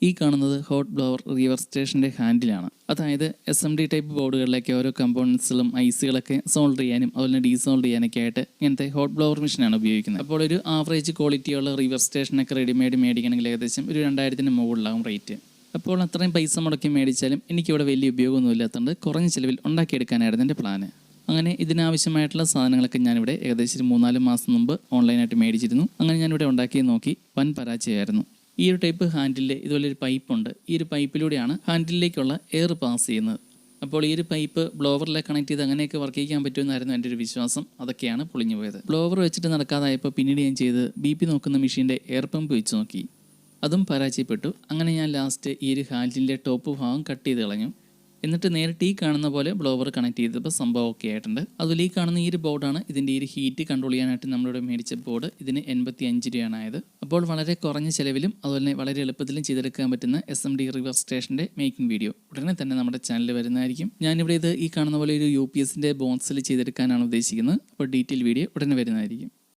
ഈ കാണുന്നത് hot blower river സ്റ്റേഷൻ്റെ ഹാൻഡിലാണ്. അതായത് SMD ടൈപ്പ് ബോർഡുകളിലേക്ക് ഓരോ കമ്പോണൻസുകളും ഐസുകളൊക്കെ സോൾഡർ ചെയ്യാനും അതുപോലെ ഡീസോൾഡർ ചെയ്യാനൊക്കെ ആയിട്ട് ഇങ്ങനത്തെ ഹോട്ട് ബ്ലോവർ മെഷീനാണ് ഉപയോഗിക്കുന്നത്. അപ്പോൾ ഒരു ആവറേജ് ക്വാളിറ്റിയുള്ള റിവർ സ്റ്റേഷനൊക്കെ റെഡിമെയ്ഡ് മേടിക്കണമെങ്കിൽ ഏകദേശം ഒരു 2000-ന് മുകളിലാകും റേറ്റ്. അപ്പോൾ അത്രയും പൈസ മുടക്കി മേടിച്ചാലും എനിക്കിവിടെ വലിയ ഉപയോഗമൊന്നും ഇല്ലാത്തതുകൊണ്ട് കുറഞ്ഞ ചിലവിൽ ഉണ്ടാക്കിയെടുക്കാനായിരുന്നു എൻ്റെ പ്ലാന്. അങ്ങനെ ഇതിനാവശ്യമായിട്ടുള്ള സാധനങ്ങളൊക്കെ ഞാനിവിടെ ഏകദേശം 3-4 മാസം മുമ്പ് ഓൺലൈനായിട്ട് മേടിച്ചിരുന്നു. അങ്ങനെ ഞാനിവിടെ ഉണ്ടാക്കി നോക്കി, വൻ പരാജയമായിരുന്നു. ഈ ഒരു ടൈപ്പ് ഹാൻഡിലിൽ ഇതുപോലെ ഒരു പൈപ്പുണ്ട്. ഈ ഒരു പൈപ്പിലൂടെയാണ് ഹാൻഡിലേക്കുള്ള എയർ പാസ് ചെയ്യുന്നത്. അപ്പോൾ ഈ ഒരു പൈപ്പ് ബ്ലോവറിലെ കണക്ട് ചെയ്ത് അങ്ങനെയൊക്കെ വർക്ക് ചെയ്യാൻ പറ്റുമെന്നായിരുന്നു എൻ്റെ ഒരു വിശ്വാസം. അതൊക്കെയാണ് പൊളിഞ്ഞു പോയത്. ബ്ലോവർ വെച്ചിട്ട് നടക്കാതായപ്പോൾ പിന്നീട് ഞാൻ ചെയ്ത് BP നോക്കുന്ന മെഷീൻ്റെ എയർ പമ്പ് വെച്ച് നോക്കി. അതും പരാജയപ്പെട്ടു. അങ്ങനെ ഞാൻ ലാസ്റ്റ് ഈ ഒരു ഹാൻഡിലിൻ്റെ ടോപ്പ് ഭാഗം കട്ട് ചെയ്ത് കളഞ്ഞു. എന്നിട്ട് നേരിട്ട് ഈ കാണുന്ന പോലെ ബ്ലോവർ കണക്ട് ചെയ്തപ്പോൾ സംഭവം ഒക്കെ ആയിട്ടുണ്ട്. അതുപോലെ ഈ കാണുന്ന ഈ ഒരു ബോർഡാണ് ഇതിൻ്റെ ഈ ഒരു ഹീറ്റ് കൺട്രോൾ ചെയ്യാനായിട്ട് നമ്മളിവിടെ മേടിച്ച ബോർഡ്. ഇതിന് 85 രൂപയാണ് ആയത്. അപ്പോൾ വളരെ കുറഞ്ഞ ചിലവിലും അതുപോലെ വളരെ എളുപ്പത്തിലും ചെയ്തെടുക്കാൻ പറ്റുന്ന SMD റിവർ സ്റ്റേഷൻ്റെ മേക്കിംഗ് വീഡിയോ ഉടനെ തന്നെ നമ്മുടെ ചാനലിൽ വരുന്നതായിരിക്കും. ഞാനിവിടെ ഇത് ഈ കാണുന്ന പോലെ ഒരു UPSൻ്റെ ബോക്സിൽ ചെയ്തെടുക്കാനാണ് ഉദ്ദേശിക്കുന്നത്. അപ്പോൾ ഡീറ്റെയിൽ വീഡിയോ ഉടനെ വരുന്നതായിരിക്കും.